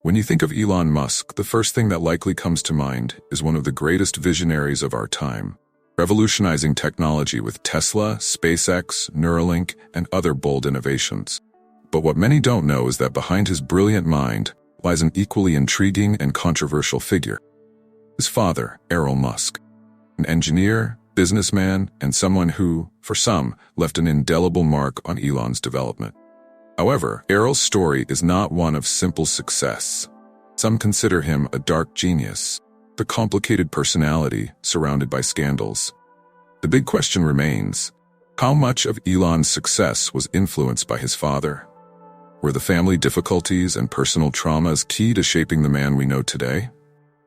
When you think of Elon Musk, the first thing that likely comes to mind is one of the greatest visionaries of our time, revolutionizing technology with Tesla, SpaceX, Neuralink, and other bold innovations. But what many don't know is that behind his brilliant mind lies an equally intriguing and controversial figure. His father, Elon Musk, an engineer, businessman, and someone who, for some, left an indelible mark on Elon's development. However, Elon's story is not one of simple success. Some consider him a dark genius, a complicated personality surrounded by scandals. The big question remains, how much of Elon's success was influenced by his father? Were the family difficulties and personal traumas key to shaping the man we know today?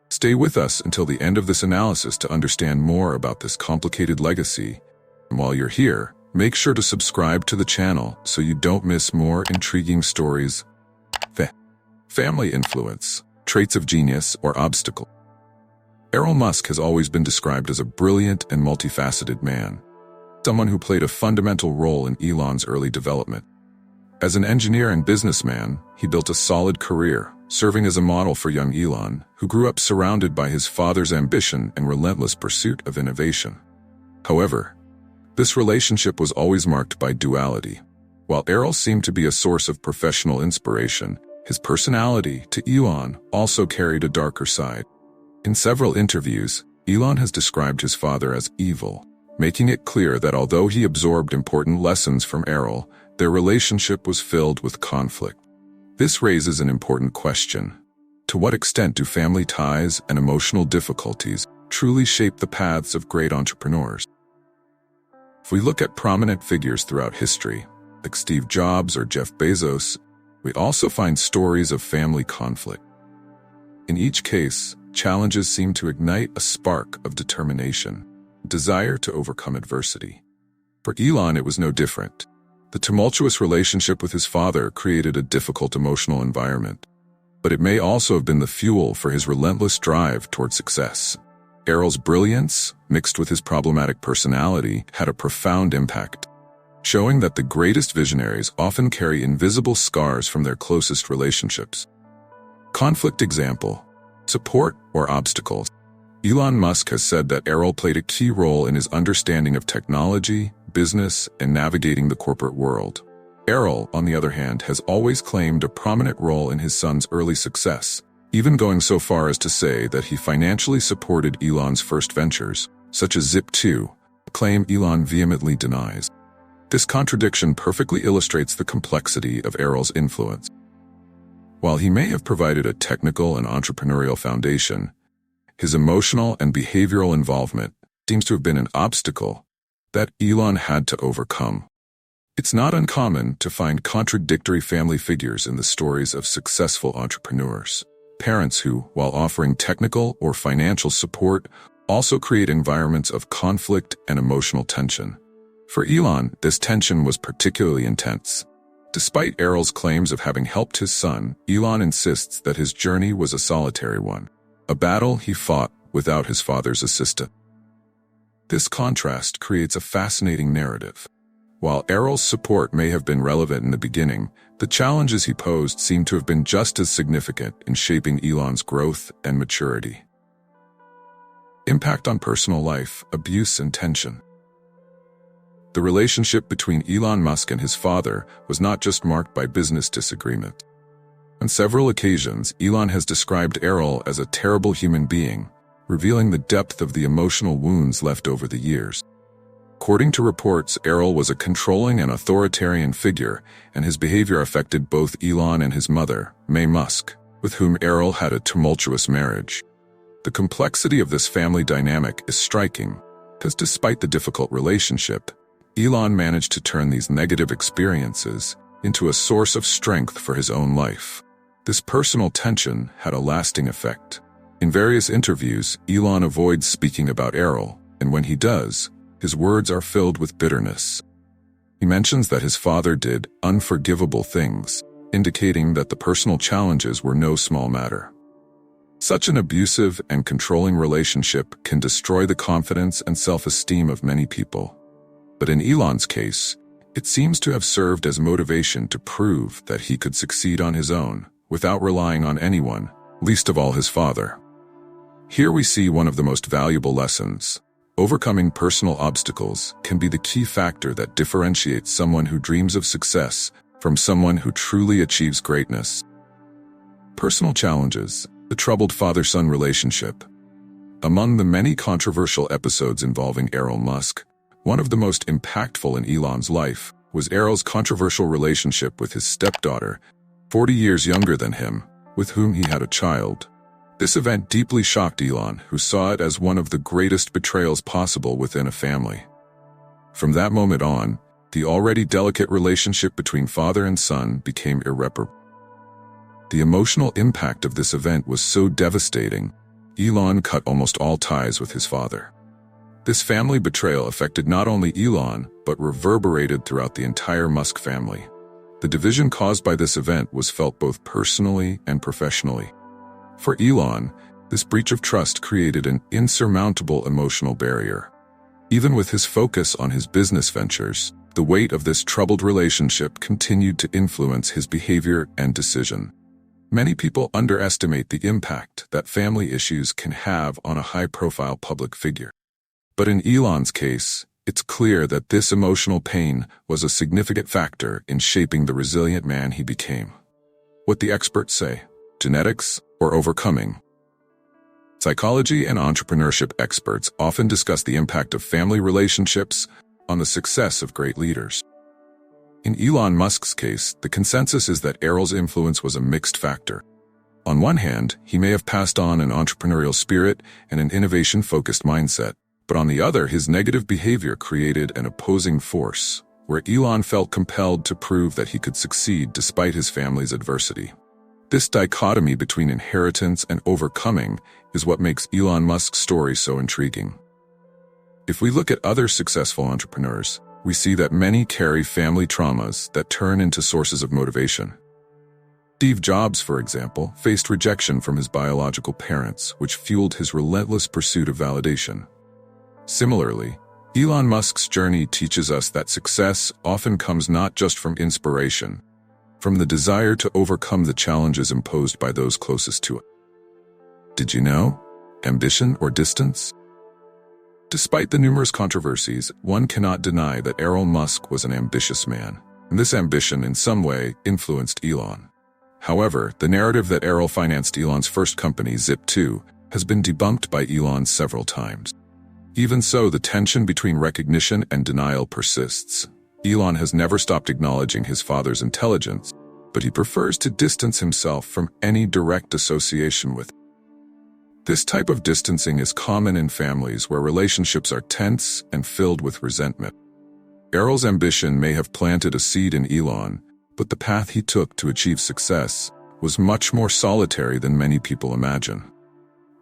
Stay with us until the end of this analysis to understand more about this complicated legacy. And while you're here, make sure to subscribe to the channel so you don't miss more intriguing stories. Family influence, traits of genius, or obstacle. Elon Musk has always been described as a brilliant and multifaceted man, someone who played a fundamental role in Elon's early development. As an engineer and businessman, he built a solid career, serving as a model for young Elon, who grew up surrounded by his father's ambition and relentless pursuit of innovation. However, this relationship was always marked by duality. While Elon seemed to be a source of professional inspiration, his personality to Elon also carried a darker side. In several interviews, Elon has described his father as evil, making it clear that although he absorbed important lessons from Elon, their relationship was filled with conflict. This raises an important question. To what extent do family ties and emotional difficulties truly shape the paths of great entrepreneurs? If we look at prominent figures throughout history, like Steve Jobs or Jeff Bezos, we also find stories of family conflict. In each case, challenges seem to ignite a spark of determination, a desire to overcome adversity. For Elon, it was no different. The tumultuous relationship with his father created a difficult emotional environment, but it may also have been the fuel for his relentless drive toward success. Elon's brilliance, mixed with his problematic personality, had a profound impact, showing that the greatest visionaries often carry invisible scars from their closest relationships. Conflict example: support or obstacles. Elon Musk has said that Elon played a key role in his understanding of technology, business, and navigating the corporate world. Elon, on the other hand, has always claimed a prominent role in his son's early success, even going so far as to say that he financially supported Elon's first ventures, such as Zip2, a claim Elon vehemently denies. This contradiction perfectly illustrates the complexity of Elon's influence. While he may have provided a technical and entrepreneurial foundation, his emotional and behavioral involvement seems to have been an obstacle that Elon had to overcome. It's not uncommon to find contradictory family figures in the stories of successful entrepreneurs. Parents who, while offering technical or financial support, also create environments of conflict and emotional tension. For Elon, this tension was particularly intense. Despite Elon's claims of having helped his son, Elon insists that his journey was a solitary one, a battle he fought without his father's assistance. This contrast creates a fascinating narrative. While Elon's support may have been relevant in the beginning, the challenges he posed seem to have been just as significant in shaping Elon's growth and maturity. Impact on personal life, abuse, and tension. The relationship between Elon Musk and his father was not just marked by business disagreement. On several occasions, Elon has described Elon as a terrible human being, revealing the depth of the emotional wounds left over the years. According to reports, Elon was a controlling and authoritarian figure, and his behavior affected both Elon and his mother, Musk, with whom Elon had a tumultuous marriage. The complexity of this family dynamic is striking, because despite the difficult relationship, Elon managed to turn these negative experiences into a source of strength for his own life. This personal tension had a lasting effect. In various interviews, Elon avoids speaking about Elon, and when he does, his words are filled with bitterness. He mentions that his father did unforgivable things, indicating that the personal challenges were no small matter. Such an abusive and controlling relationship can destroy the confidence and self-esteem of many people. But in Elon's case, it seems to have served as motivation to prove that he could succeed on his own, without relying on anyone, least of all his father. Here we see one of the most valuable lessons. Overcoming personal obstacles can be the key factor that differentiates someone who dreams of success from someone who truly achieves greatness. Personal challenges, the troubled father-son relationship. Among the many controversial episodes involving Elon Musk, one of the most impactful in Elon's life was Elon's controversial relationship with his stepdaughter, 40 years younger than him, with whom he had a child. This event deeply shocked Elon, who saw it as one of the greatest betrayals possible within a family. From that moment on, the already delicate relationship between father and son became irreparable. The emotional impact of this event was so devastating, Elon cut almost all ties with his father. This family betrayal affected not only Elon, but reverberated throughout the entire Musk family. The division caused by this event was felt both personally and professionally. For Elon, this breach of trust created an insurmountable emotional barrier. Even with his focus on his business ventures, the weight of this troubled relationship continued to influence his behavior and decision. Many people underestimate the impact that family issues can have on a high-profile public figure. But in Elon's case, it's clear that this emotional pain was a significant factor in shaping the resilient man he became. What the experts say, genetics or overcoming? Psychology and entrepreneurship experts often discuss the impact of family relationships on the success of great leaders. In Elon Musk's case, the consensus is that Elon's influence was a mixed factor. On one hand, he may have passed on an entrepreneurial spirit and an innovation-focused mindset, but on the other, his negative behavior created an opposing force, where Elon felt compelled to prove that he could succeed despite his family's adversity. This dichotomy between inheritance and overcoming is what makes Elon Musk's story so intriguing. If we look at other successful entrepreneurs, we see that many carry family traumas that turn into sources of motivation. Steve Jobs, for example, faced rejection from his biological parents, which fueled his relentless pursuit of validation. Similarly, Elon Musk's journey teaches us that success often comes not just from inspiration, from the desire to overcome the challenges imposed by those closest to it. Did you know? Ambition or distance? Despite the numerous controversies, one cannot deny that Elon Musk was an ambitious man, and this ambition in some way influenced Elon. However, the narrative that Elon financed Elon's first company, Zip2, has been debunked by Elon several times. Even so, the tension between recognition and denial persists. Elon has never stopped acknowledging his father's intelligence, but he prefers to distance himself from any direct association with it. This type of distancing is common in families where relationships are tense and filled with resentment. Elon's ambition may have planted a seed in Elon, but the path he took to achieve success was much more solitary than many people imagine.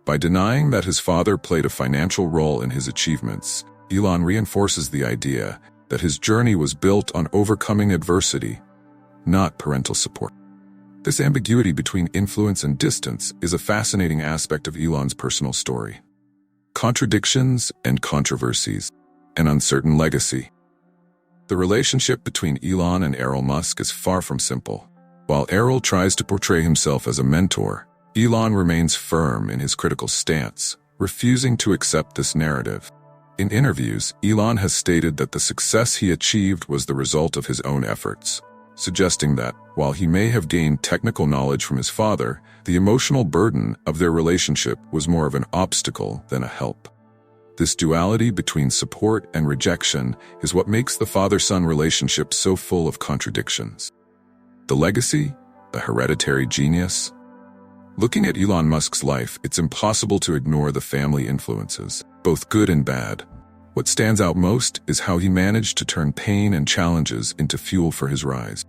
By denying that his father played a financial role in his achievements, Elon reinforces the idea that his journey was built on overcoming adversity, not parental support. This ambiguity between influence and distance is a fascinating aspect of Elon's personal story. Contradictions and controversies, an uncertain legacy. The relationship between Elon and Elon Musk is far from simple. While Elon tries to portray himself as a mentor, Elon remains firm in his critical stance, refusing to accept this narrative. In interviews, Elon has stated that the success he achieved was the result of his own efforts, suggesting that, while he may have gained technical knowledge from his father, the emotional burden of their relationship was more of an obstacle than a help. This duality between support and rejection is what makes the father-son relationship so full of contradictions. The legacy? The hereditary genius? Looking at Elon Musk's life, it's impossible to ignore the family influences, both good and bad. What stands out most is how he managed to turn pain and challenges into fuel for his rise.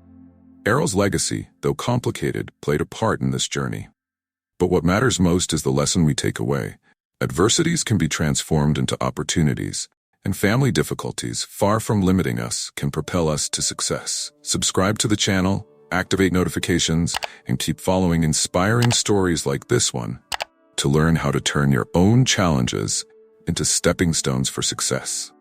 Elon's legacy, though complicated, played a part in this journey. But what matters most is the lesson we take away. Adversities can be transformed into opportunities, and family difficulties, far from limiting us, can propel us to success. Subscribe to the channel, activate notifications, and keep following inspiring stories like this one to learn how to turn your own challenges into stepping stones for success.